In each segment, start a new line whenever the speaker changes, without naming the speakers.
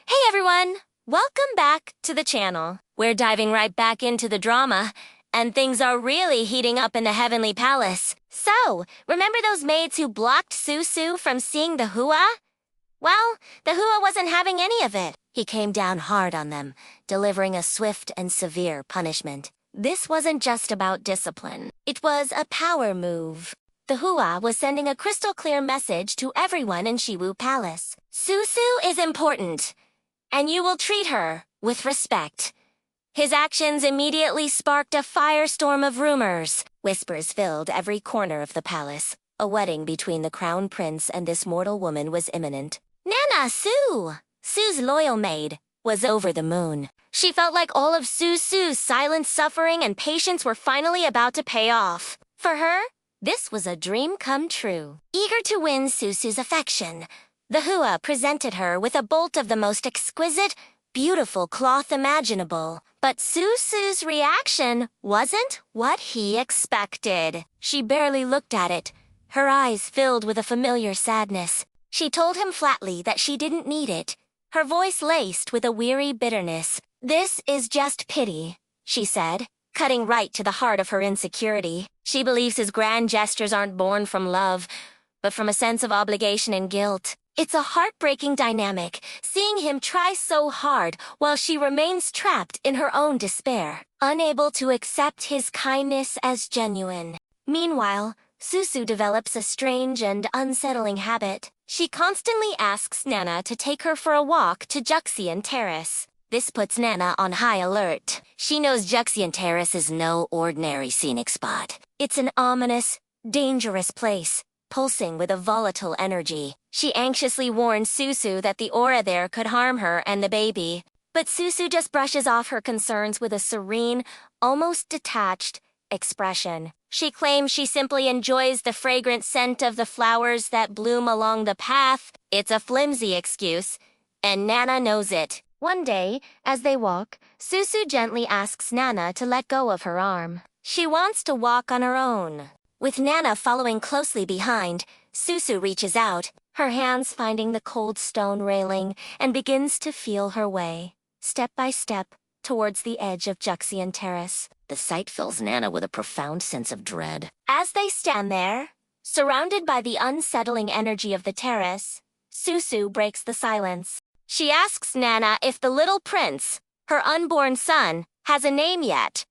Hey everyone! Welcome back to the channel. We're diving right back into the drama, and things are really heating up in the Heavenly Palace. So, remember those maids who blocked Susu from seeing the Hua? Well, the Hua wasn't having any of it. He came down hard on them, delivering a swift and severe punishment. This wasn't just about discipline. It was a power move. The Hua was sending a crystal-clear message to everyone in Shiwu Palace. Susu is important, and you will treat her with respect. His actions immediately sparked a firestorm of rumors. Whispers filled every corner of the palace. A wedding between the crown prince and this mortal woman was imminent. Nana Su, Su's loyal maid, was over the moon. She felt like all of Susu's silent suffering and patience were finally about to pay off. For her, this was a dream come true. Eager to win Susu's affection, the Hua presented her with a bolt of the most exquisite, beautiful cloth imaginable. But Susu's reaction wasn't what he expected. She barely looked at it, her eyes filled with a familiar sadness. She told him flatly that she didn't need it, her voice laced with a weary bitterness. "This is just pity," she said, cutting right to the heart of her insecurity. She believes his grand gestures aren't born from love, but from a sense of obligation and guilt. It's a heartbreaking dynamic, seeing him try so hard while she remains trapped in her own despair, unable to accept his kindness as genuine. Meanwhile, Susu develops a strange and unsettling habit. She constantly asks Nana to take her for a walk to Zhuxian Terrace. This puts Nana on high alert. She knows Zhuxian Terrace is no ordinary scenic spot. It's an ominous, dangerous place, pulsing with a volatile energy. She anxiously warns Susu that the aura there could harm her and the baby. But Susu just brushes off her concerns with a serene, almost detached expression. She claims she simply enjoys the fragrant scent of the flowers that bloom along the path. It's a flimsy excuse, and Nana knows it. One day, as they walk, Susu gently asks Nana to let go of her arm. She wants to walk on her own. With Nana following closely behind, Susu reaches out, her hands finding the cold stone railing, and begins to feel her way, step by step, towards the edge of Zhuxian Terrace. The sight fills Nana with a profound sense of dread. As they stand there, surrounded by the unsettling energy of the terrace, Susu breaks the silence. She asks Nana if the little prince, her unborn son, has a name yet.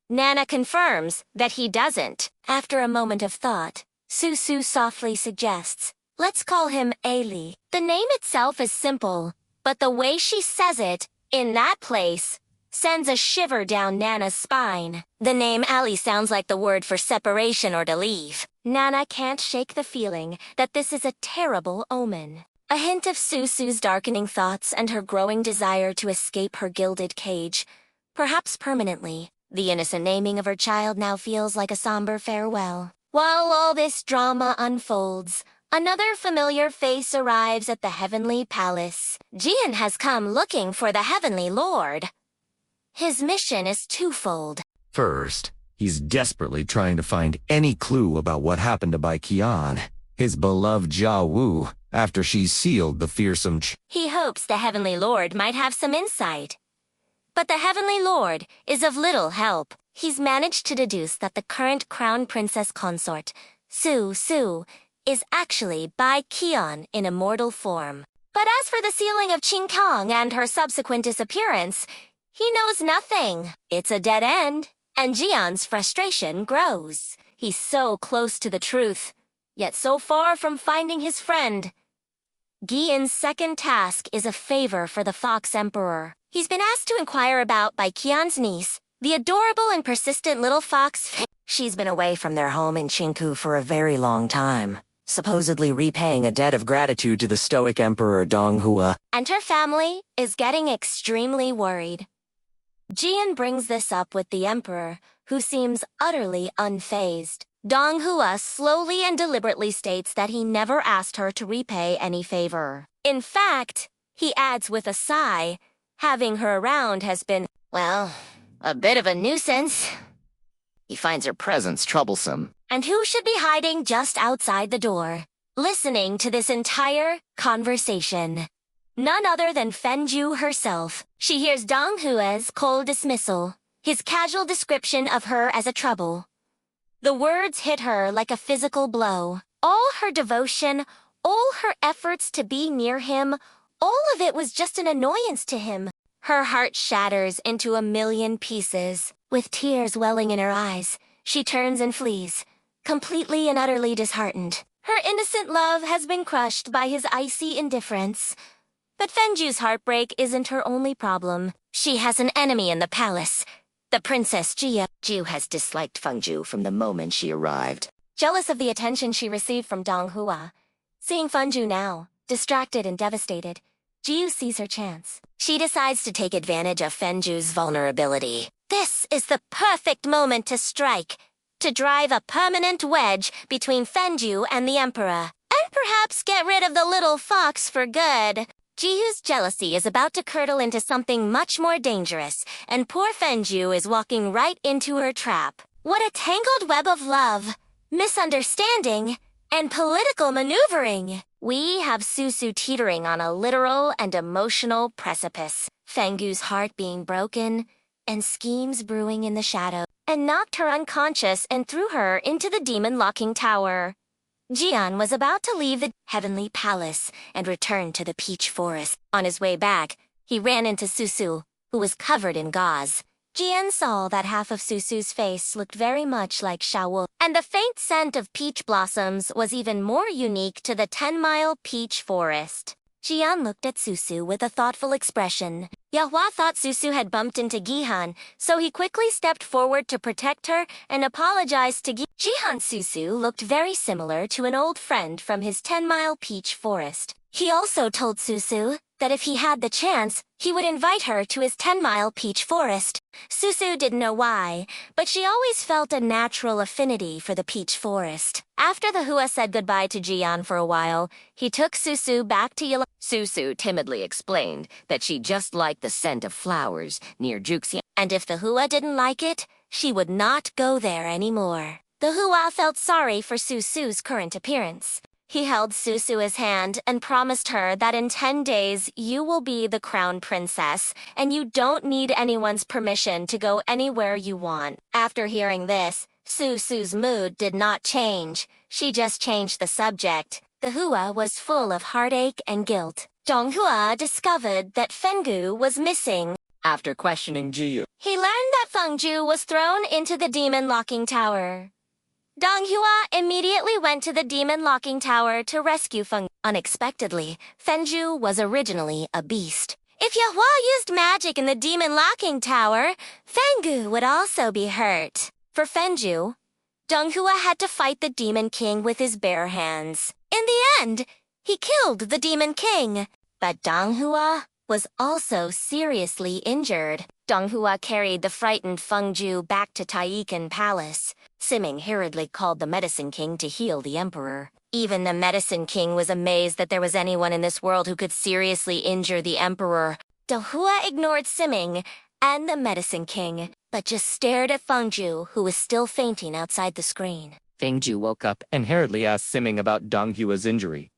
Nana confirms that he doesn't. After a moment of thought, Susu softly suggests, "Let's call him Ali." The name itself is simple, but the way she says it, in that place, sends a shiver down Nana's spine. The name Ali sounds like the word for separation or to leave. Nana can't shake the feeling that this is a terrible omen. A hint of Susu's darkening thoughts and her growing desire to escape her gilded cage, perhaps permanently. The innocent naming of her child now feels like a somber farewell. While all this drama unfolds, another familiar face arrives at the Heavenly Palace. Zheyan has come looking for the Heavenly Lord. His mission is twofold.
First, he's desperately trying to find any clue about what happened to Bai Qian, his beloved Jia Wu, after she sealed the fearsome
He hopes the Heavenly Lord might have some insight. But the Heavenly Lord is of little help. He's managed to deduce that the current crown princess consort, Susu, is actually Bai Qian in immortal form. But as for the sealing of Qing Kong and her subsequent disappearance, he knows nothing. It's a dead end, and Zheyan's frustration grows. He's so close to the truth, yet so far from finding his friend. Guillen's second task is a favor for the Fox Emperor. He's been asked to inquire about Bai Qian's niece, the adorable and persistent little fox. She's been away from their home in Qingku for a very long time, supposedly repaying a debt of gratitude to the stoic Emperor Donghua. And her family is getting extremely worried. Zheyan brings this up with the Emperor, who seems utterly unfazed. Donghua slowly and deliberately states that he never asked her to repay any favor. In fact, he adds with a sigh, having her around has been, well, a bit of a nuisance.
He finds her presence troublesome.
And who should be hiding just outside the door, listening to this entire conversation? none other than Fengjiu herself. She hears Donghua's cold dismissal, his casual description of her as a trouble. The words hit her like a physical blow. All her devotion, all her efforts to be near him, all of it was just an annoyance to him. Her heart shatters into a million pieces. With tears welling in her eyes, she turns and flees, completely and utterly disheartened. Her innocent love has been crushed by his icy indifference. But Fengjiu's heartbreak isn't her only problem. She has an enemy in the palace, the Princess Zheyan.
Jiu has disliked Fengjiu from the moment she arrived.
Jealous of the attention she received from Donghua, seeing Fengjiu now, distracted and devastated, Jiu sees her chance. She decides to take advantage of Fengjiu's vulnerability. This is the perfect moment to strike, to drive a permanent wedge between Fengjiu and the Emperor, and perhaps get rid of the little fox for good. Jiu's jealousy is about to curdle into something much more dangerous, and poor Fengjiu is walking right into her trap. What a tangled web of love, misunderstanding, and political maneuvering. We have Susu teetering on a literal and emotional precipice, Fengjiu's heart being broken, and schemes brewing in the shadow, and knocked her unconscious and threw her into the demon-locking tower. Zheyan was about to leave the heavenly palace and return to the peach forest. On his way back, he ran into Susu, who was covered in gauze. Zheyan saw that half of Susu's face looked very much like Xiaowu, and the faint scent of peach blossoms was even more unique to the 10-mile peach forest. Zheyan looked at Susu with a thoughtful expression. Yahua thought Susu had bumped into Gihan, so he quickly stepped forward to protect her and apologized to Gihan. Susu looked very similar to an old friend from his 10-mile peach forest. He also told Susu that if he had the chance, he would invite her to his 10-mile peach forest. Susu didn't know why, but she always felt a natural affinity for the peach forest. After the Hua said goodbye to Zheyan for a while, he took Susu back to Yala.
Susu timidly explained that she just liked the scent of flowers near Zhuxian.
And if the Hua didn't like it, she would not go there anymore. The Hua felt sorry for Susu's current appearance. He held Susu's hand and promised her that in 10 days you will be the crown princess, and you don't need anyone's permission to go anywhere you want. After hearing this, Susu's mood did not change. She just changed the subject. The Hua was full of heartache and guilt. Donghua discovered that Fengjiu was missing.
After questioning Jiu,
He learned that Fengjiu was thrown into the demon-locking tower. Donghua immediately went to the demon-locking tower to rescue Fengjiu. Unexpectedly, Fengjiu was originally a beast. If Yahua used magic in the demon-locking tower, Fengjiu would also be hurt. For Fengjiu, Donghua had to fight the Demon King with his bare hands. In the end, he killed the Demon King. But Donghua was also seriously injured. Donghua carried the frightened Fengjiu back to Taikan Palace. Siming hurriedly called the Medicine King to heal the Emperor. Even the Medicine King was amazed that there was anyone in this world who could seriously injure the Emperor. Donghua ignored Siming and the Medicine King, but just stared at Fengjiu, who was still fainting outside the screen.
Fengjiu woke up and hurriedly asked Siming about Donghua's injury.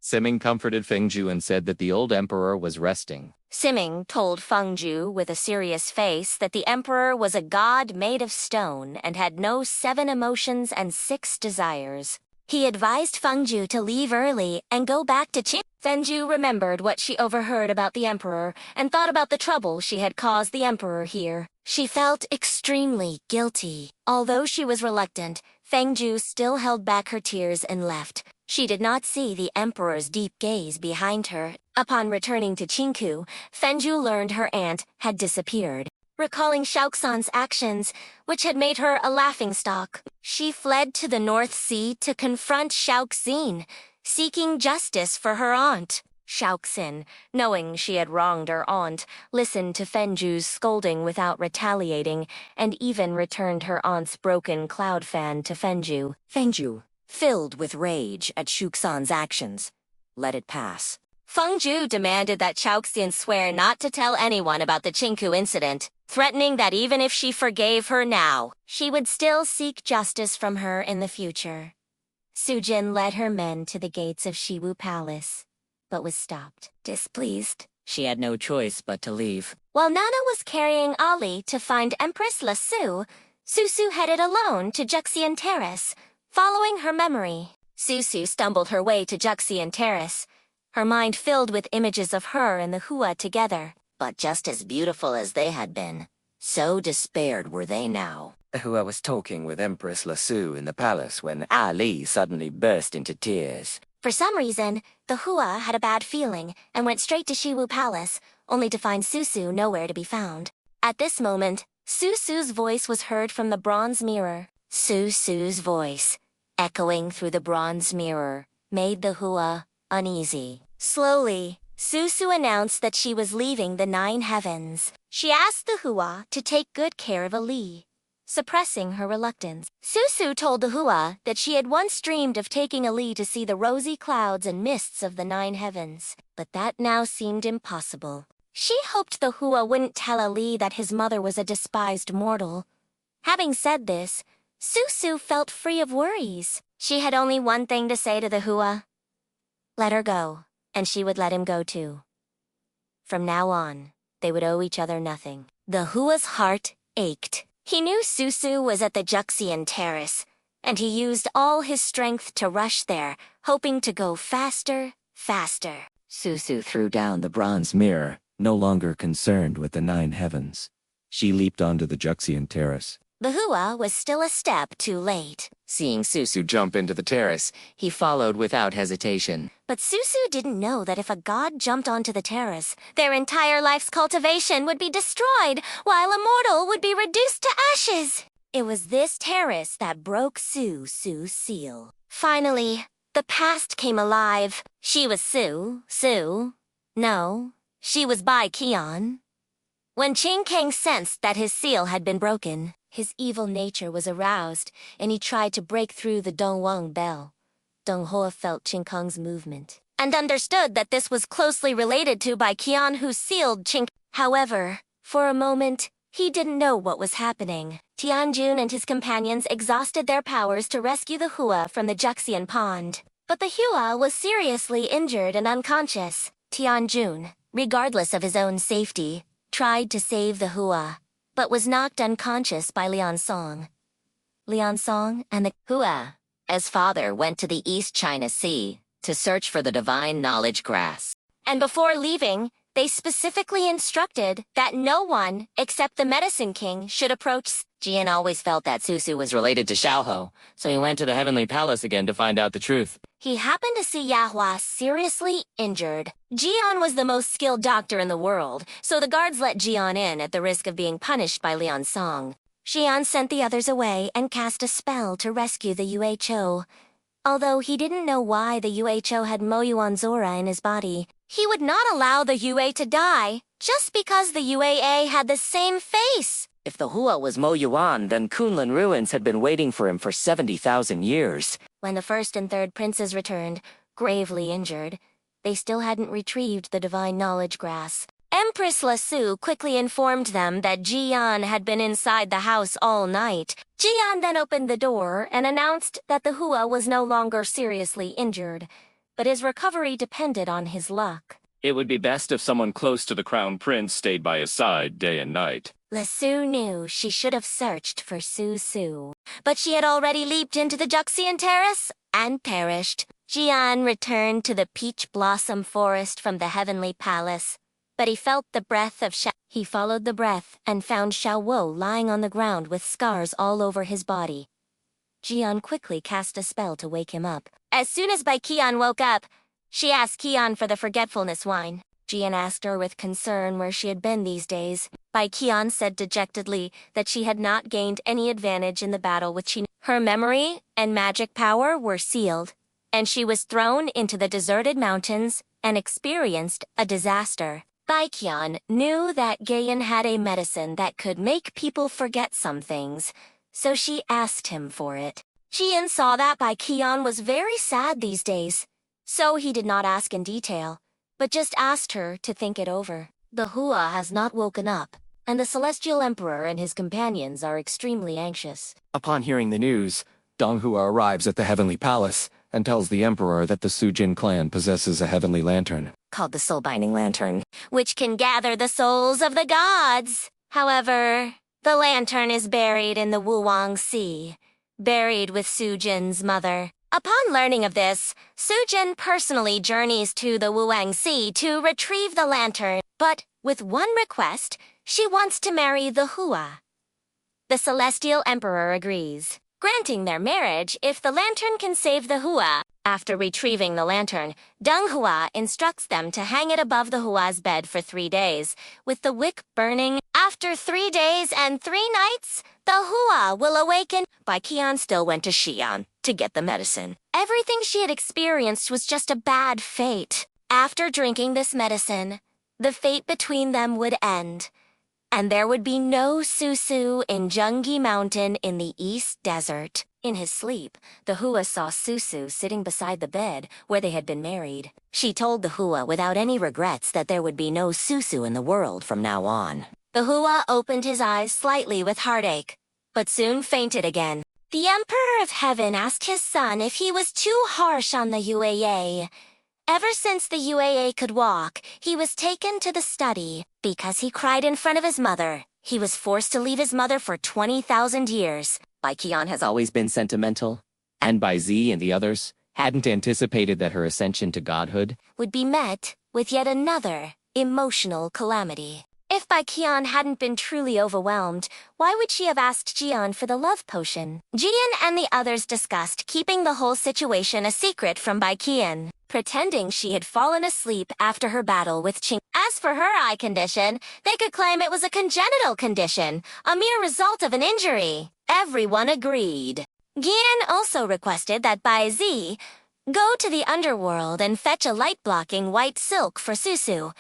Siming comforted Fengjiu and said that the old emperor was resting.
Siming told Fengjiu with a serious face that the Emperor was a god made of stone and had no 7 emotions and 6 desires. He advised Fengjiu to leave early and go back to Qin. Fengjiu remembered what she overheard about the Emperor and thought about the trouble she had caused the Emperor here. She felt extremely guilty. Although she was reluctant, Fengjiu still held back her tears and left. She did not see the Emperor's deep gaze behind her. Upon returning to Qingku, Fengjiu learned her aunt had disappeared. Recalling Zhuxian's actions, which had made her a laughingstock, she fled to the North Sea to confront Zhuxian, seeking justice for her aunt. Zhuxian, knowing she had wronged her aunt, listened to Fengjiu's scolding without retaliating, and even returned her aunt's broken cloud fan to Fengjiu.
Fengjiu, filled with rage at Zhuxian's actions, let it pass.
Fengjiu demanded that Zhuxian swear not to tell anyone about the Qingku incident, threatening that even if she forgave her now, she would still seek justice from her in the future. Sujin led her men to the gates of Shiwu Palace. but was stopped. Displeased,
She had no choice but to leave.
while Nana was carrying Ali to find Empress Susu, Susu headed alone to Zhuxian Terrace, following her memory. Susu stumbled her way to Zhuxian Terrace, her mind filled with images of her and the Hua together.
But just as beautiful as they had been, so despaired were they now.
The Hua was talking with Empress Susu in the palace when Ali suddenly burst into tears.
For some reason, the Hua had a bad feeling and went straight to Shiwu Palace, only to find Susu nowhere to be found. At this moment, Susu's voice was heard from the bronze mirror. Susu's voice, echoing through the bronze mirror, made the Hua uneasy. Slowly, Susu announced that she was leaving the 9 heavens. She asked the Hua to take good care of Ali, suppressing her reluctance. Susu told the Hua that she had once dreamed of taking Ali to see the rosy clouds and mists of the 9 heavens, but that now seemed impossible. She hoped the Hua wouldn't tell Ali that his mother was a despised mortal. Having said this, Susu felt free of worries. She had only one thing to say to the Hua. Let her go, and she would let him go too. From now on, they would owe each other nothing. The Hua's heart ached. He knew Susu was at the Zhuxian Terrace, and he used all his strength to rush there, hoping to go faster, faster.
Susu threw down the bronze mirror, no longer concerned with the 9 heavens. She leaped onto the Zhuxian Terrace.
The Hua was still a step too late.
Seeing Susu jump into the terrace, he followed without hesitation.
But Susu didn't know that if a god jumped onto the terrace, their entire life's cultivation would be destroyed, while a mortal would be reduced to ashes. It was this terrace that broke Susu's seal. Finally, the past came alive. She was Su. No, she was Bai Qian. When Qing Kang sensed that his seal had been broken, his evil nature was aroused, and he tried to break through the Donghua bell. Donghua felt Qing Kang's movement, and understood that this was closely related to Bai Qian, who sealed Qing. However, for a moment, he didn't know what was happening. Tianjun and his companions exhausted their powers to rescue the Hua from the Zhuxian pond. But the Hua was seriously injured and unconscious. Tianjun, regardless of his own safety, tried to save the Hua, but was knocked unconscious by Liansong. Liansong and the
Hua, as father, went to the East China Sea to search for the divine knowledge grass.
And before leaving, they specifically instructed that no one, except the Medicine King, should approach.
Zheyan always felt that Susu was related to Xiaoho, so he went to the Heavenly Palace again to find out the truth.
He happened to see Yahua seriously injured. Zheyan was the most skilled doctor in the world, so the guards let Zheyan in at the risk of being punished by Liansong. Zheyan sent the others away and cast a spell to rescue the UHO. Although he didn't know why the UHO had Moyuan Zora in his body, he would not allow the UA to die, just because the UAA had the same face.
If the Hua was Mo Yuan, then Kunlun ruins had been waiting for him for 70,000 years.
When the first and third princes returned, gravely injured, they still hadn't retrieved the divine knowledge grass. Empress Susu quickly informed them that Zheyan had been inside the house all night. Zheyan then opened the door and announced that the Hua was no longer seriously injured, but his recovery depended on his luck.
It would be best if someone close to the crown prince stayed by his side day and night.
Su knew she should have searched for Susu, but she had already leaped into the Zhuxian Terrace and perished. Zheyan returned to the peach blossom forest from the heavenly palace, but he felt the breath of He followed the breath and found Xiaowo lying on the ground with scars all over his body. Zheyan quickly cast a spell to wake him up. As soon as Bai Qian woke up, she asked Qian for the forgetfulness wine. Zheyan asked her with concern where she had been these days. Bai Qian said dejectedly that she had not gained any advantage in the battle with Qin. Her memory and magic power were sealed, and she was thrown into the deserted mountains and experienced a disaster. Bai Qian knew that Zheyan had a medicine that could make people forget some things, so she asked him for it. Zheyan saw that Bai Qian was very sad these days, so he did not ask in detail, but just asked her to think it over. The Hua has not woken up, and the Celestial Emperor and his companions are extremely anxious.
Upon hearing the news, Donghua arrives at the Heavenly Palace and tells the emperor that the Sujin clan possesses a heavenly lantern,
called the soul-binding lantern, which can gather the souls of the gods. However, the lantern is buried in the Wuwang Sea, buried with Sujin's mother. Upon learning of this, Sujin personally journeys to the Wuwang Sea to retrieve the lantern, but with one request: she wants to marry the Hua. The celestial emperor agrees, granting their marriage if the lantern can save the Hua. After retrieving the lantern, Donghua instructs them to hang it above the Hua's bed for 3 days, with the wick burning. After 3 days and 3 nights, the Hua will awaken. Bai Qian still went to Zheyan to get the medicine. Everything she had experienced was just a bad fate. After drinking this medicine, the fate between them would end, and there would be no Susu in Zhengyi Mountain in the East Desert. In his sleep, the Hua saw Susu sitting beside the bed where they had been married. She told the Hua without any regrets that there would be no Susu in the world from now on. The Hua opened his eyes slightly with heartache, but soon fainted again. The Emperor of Heaven asked his son if he was too harsh on the UAA. Ever since the UAA could walk, he was taken to the study. Because he cried in front of his mother, he was forced to leave his mother for 20,000 years.
Bai Qian has always been sentimental, and Bai Zi and the others hadn't anticipated that her ascension to godhood
would be met with yet another emotional calamity. If Bai Qian hadn't been truly overwhelmed, why would she have asked Zheyan for the love potion? Zheyan and the others discussed keeping the whole situation a secret from Bai Qian, pretending she had fallen asleep after her battle with Qing. As for her eye condition, they could claim it was a congenital condition, a mere result of an injury. Everyone agreed. Gian also requested that Bai Zi go to the underworld and fetch a light-blocking white silk for Susu.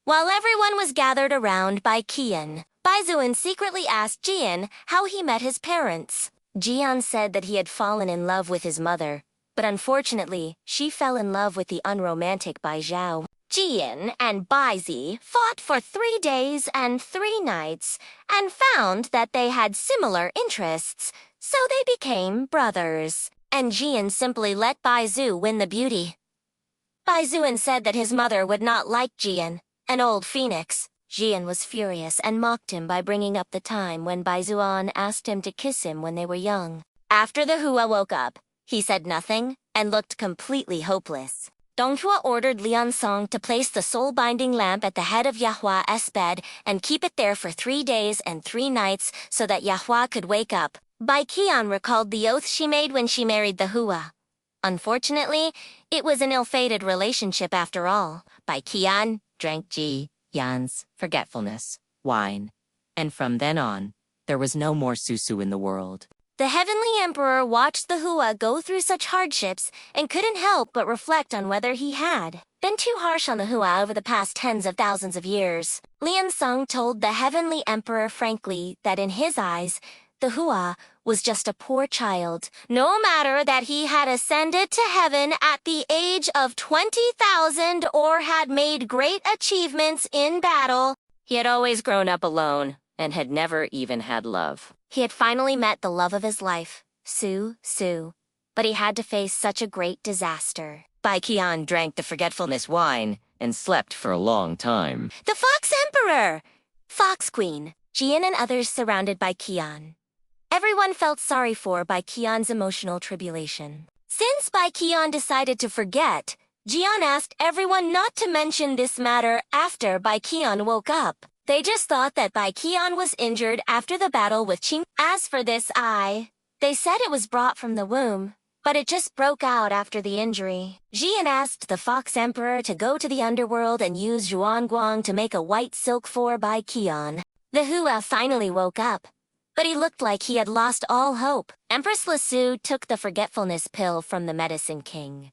While everyone was gathered around Bai Qian, Bai Zuan secretly asked Jian how he met his parents. Jian said that he had fallen in love with his mother, but unfortunately, she fell in love with the unromantic Bai Zhao. Jian and Bai Zi fought for 3 days and 3 nights and found that they had similar interests, so they became brothers. And Jian simply let Bai Zu win the beauty. Bai Zuan said that his mother would not like Jian, an old phoenix. Jian was furious and mocked him by bringing up the time when Bai Zuan asked him to kiss him when they were young. After the Hua woke up, he said nothing and looked completely hopeless. Donghua ordered Lian Song to place the soul-binding lamp at the head of Yahua's bed and keep it there for 3 days and 3 nights so that Yahua could wake up. Bai Qian recalled the oath she made when she married the Hua. Unfortunately, it was an ill-fated relationship after all. Bai Qian drank Yan's forgetfulness wine, and from then on, there was no more Susu in the world. The Heavenly Emperor watched the Hua go through such hardships and couldn't help but reflect on whether he had been too harsh on the Hua over the past tens of thousands of years. Lian Song told the Heavenly Emperor frankly that in his eyes, the Hua was just a poor child. No matter that he had ascended to heaven at the age of 20,000 or had made great achievements in battle, he had always grown up alone and had never even had love. He had finally met the love of his life, Susu, but he had to face such a great disaster.
Bai Qian drank the forgetfulness wine and slept for a long time.
The Fox Emperor! Fox Queen, Jian and others surrounded Bai Qian. Everyone felt sorry for Bai Qian's emotional tribulation. Since Bai Qian decided to forget, Jian asked everyone not to mention this matter after Bai Qian woke up. They just thought that Bai Qian was injured after the battle with Qing. As for this eye, they said it was brought from the womb, but it just broke out after the injury. Jian asked the Fox Emperor to go to the underworld and use Zhuangguang to make a white silk for Bai Qian. The Hua finally woke up, but he looked like he had lost all hope. Empress Susu took the forgetfulness pill from the Medicine King.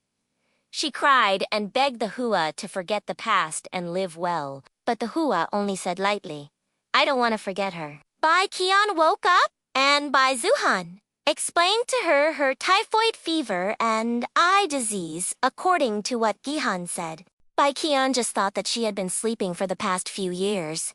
She cried and begged the Hua to forget the past and live well, but the Hua only said lightly, "I don't want to forget her." Bai Qian woke up, and Bai Zuhan explained to her her typhoid fever and eye disease according to what Gihan said. Bai Qian just thought that she had been sleeping for the past few years.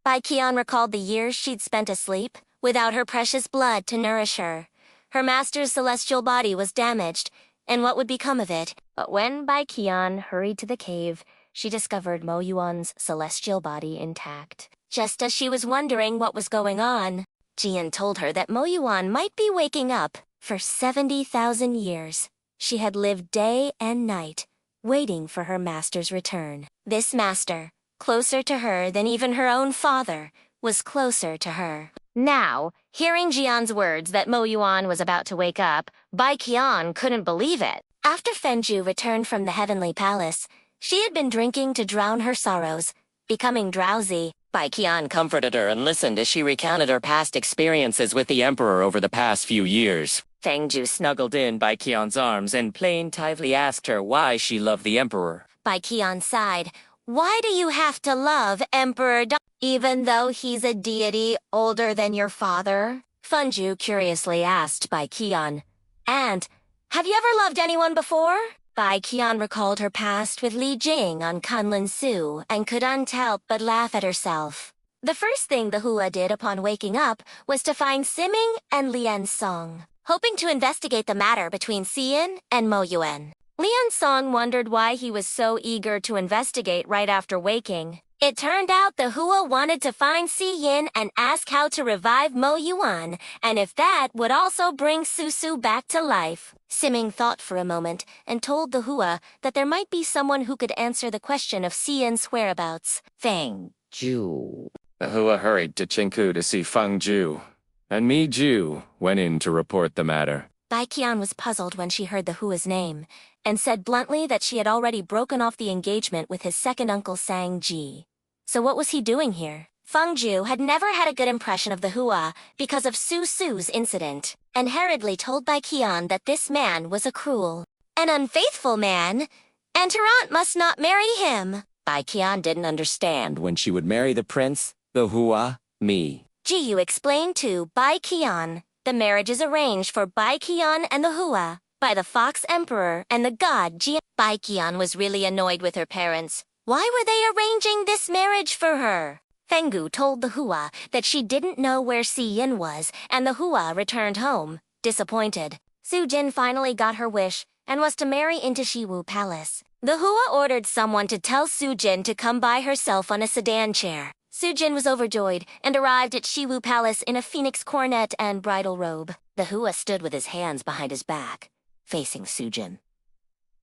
Bai Qian recalled the years she'd spent asleep, without her precious blood to nourish her. Her master's celestial body was damaged, and what would become of it. But when Bai Qian hurried to the cave, she discovered Mo Yuan's celestial body intact. Just as she was wondering what was going on, Zheyan told her that Mo Yuan might be waking up. For 70,000 years, she had lived day and night, waiting for her master's return. This master, closer to her than even her own father, was closer to her. Now, hearing Jian's words that Mo Yuan was about to wake up, Bai Qian couldn't believe it. After Fengjiu returned from the heavenly palace, she had been drinking to drown her sorrows, becoming drowsy.
Bai Qian comforted her and listened as she recounted her past experiences with the Emperor over the past few years. Fengjiu snuggled in Bai Qian's arms and plaintively asked her why she loved the Emperor.
Bai Qian sighed. Why do you have to love Emperor even though he's a deity older than your father? Fengjiu curiously asked Bai Qian. And, have you ever loved anyone before? Bai Qian recalled her past with Li Jing on Kunlun Su and couldn't help but laugh at herself. The first thing the Hua did upon waking up was to find Siming and Lian Song, hoping to investigate the matter between Xian and Mo Yuan. Lian Song wondered why he was so eager to investigate right after waking. It turned out the Hua wanted to find Xian and ask how to revive Mo Yuan, and if that would also bring Susu back to life. Siming thought for a moment and told the Hua that there might be someone who could answer the question of Xian's whereabouts.
Fengjiu.
The Hua hurried to Chengku to see Fengjiu, and Mi Ju went in to report the matter.
Bai Qian was puzzled when she heard the Hua's name, and said bluntly that she had already broken off the engagement with his second uncle Sang Ji. So what was he doing here? Fengjiu had never had a good impression of the Hua because of Susu's incident, and hurriedly told Bai Qian that this man was a cruel, an unfaithful man, and her aunt must not marry him.
Bai Qian didn't understand when she would marry the prince, the Hua, me.
Jiyu explained to Bai Qian the marriage is arranged for Bai Qian and the Hua by the Fox Emperor and the god Zheyan. Bai Qian was really annoyed with her parents. Why were they arranging this marriage for her? Fenggu told the Hua that she didn't know where Xiyin was, and the Hua returned home, disappointed. Su Jin finally got her wish and was to marry into Shiwu Palace. The Hua ordered someone to tell Su Jin to come by herself on a sedan chair. Su Jin was overjoyed and arrived at Shiwu Palace in a phoenix coronet and bridal robe. The Hua stood with his hands behind his back, facing Su Jin.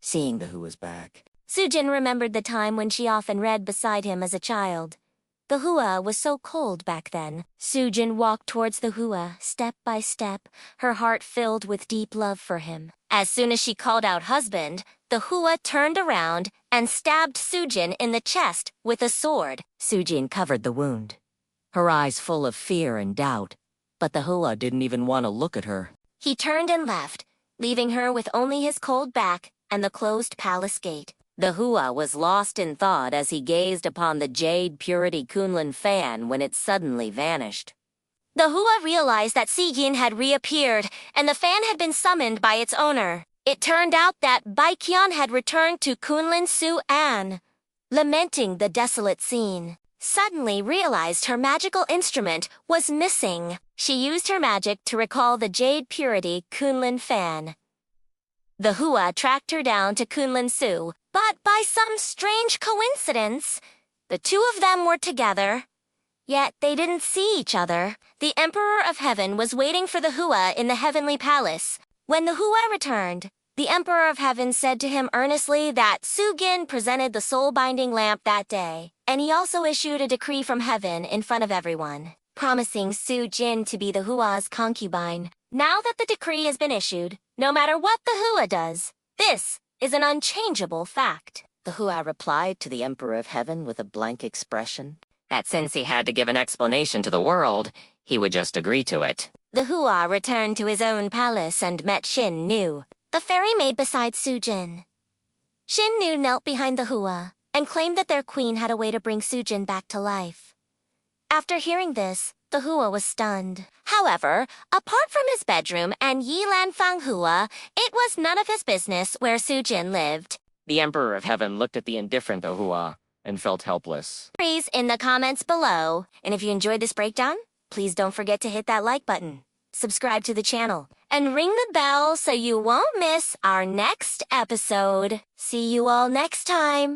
Seeing the Hua's back, Su Jin remembered the time when she often read beside him as a child. The Hua was so cold back then. Su Jin walked towards the Hua, step by step, her heart filled with deep love for him. As soon as she called out husband, the Hua turned around and stabbed Su Jin in the chest with a sword. Su Jin covered the wound, her eyes full of fear and doubt, but the Hua didn't even want to look at her. He turned and left, leaving her with only his cold back and the closed palace gate. The Hua was lost in thought as he gazed upon the jade purity Kunlun fan when it suddenly vanished. The Hua realized that Xiyin had reappeared, and the fan had been summoned by its owner. It turned out that Bai Qian had returned to Kunlun Su An, lamenting the desolate scene. Suddenly realized her magical instrument was missing. She used her magic to recall the jade purity Kunlun fan. The Hua tracked her down to Kunlun Su, but by some strange coincidence, the two of them were together. Yet they didn't see each other. The Emperor of Heaven was waiting for the Hua in the heavenly palace. When the Hua returned, the Emperor of Heaven said to him earnestly that Su Gin presented the soul-binding lamp that day, and he also issued a decree from heaven in front of everyone, promising Su Jin to be the Hua's concubine. Now that the decree has been issued, no matter what the Hua does, this is an unchangeable fact. The Hua replied to the Emperor of Heaven with a blank expression, that since he had to give an explanation to the world, he would just agree to it. The Hua returned to his own palace and met Shin Nu, the fairy maid beside Su Jin. Shin Nu knelt behind the Hua and claimed that their queen had a way to bring Su Jin back to life. After hearing this, the Hua was stunned. However, apart from his bedroom and Yilan Fang Hua, it was none of his business where Su Jin lived.
The Emperor of Heaven looked at the indifferent Hua and felt helpless.
Please in the comments below. And if you enjoyed this breakdown, please don't forget to hit that like button. subscribe to the channel, and ring the bell so you won't miss our next episode. See you all next time.